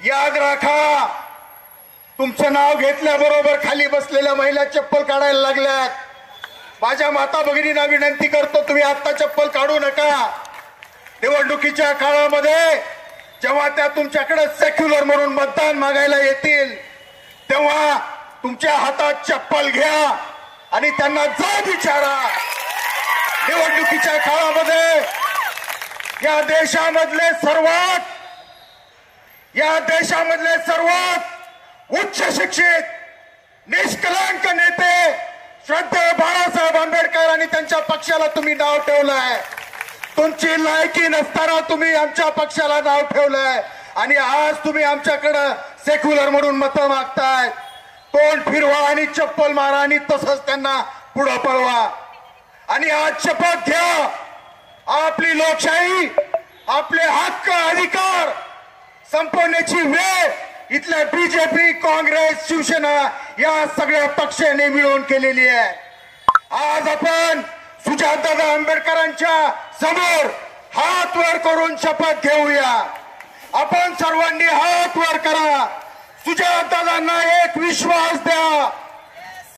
याद राखा, तुमचं नाव घेतल्याबरोबर खाली बसलेल्या महिला चप्पल काढायला लागल्यात. माझ्या माता भगिनींना विनंती करतो, तुम्ही आता चप्पल काढू नका. निवडणुकीच्या काळामध्ये जेव्हा त्या तुमच्याकडे सेक्युलर म्हणून मतदान मागायला येतील तेव्हा तुमच्या हातात चप्पल घ्या आणि त्यांना जा विचारा. निवडणुकीच्या काळामध्ये या देशामधले सर्वात उच्च शिक्षित निष्कलंक नेते श्रद्धेय बाळासाहेब आंबेडकर आणि त्यांच्या पक्षाला तुम्ही नाव ठेवलंय. तुमची लायकी नसताना तुम्ही आमच्या पक्षाला नाव ठेवलंय आणि आज तुम्ही आमच्याकडे सेक्युलर म्हणून मतं मागताय. तोंड फिरवा आणि चप्पल मारा आणि तसंच त्यांना पुढे पळवा. आणि आज शपथ घ्या, आपली लोकशाही, आपले हक्क अधिकार संपवण्याची वेळ इथल्या बीजेपी, काँग्रेस, शिवसेना या सगळ्या पक्षांनी मिळून केलेली आहे. आज आपण सुजातदादा आंबेडकरांच्या समोर हात वर करून शपथ घेऊया. आपण सर्वांनी हात वर करा. सुजातदादांना एक विश्वास द्या.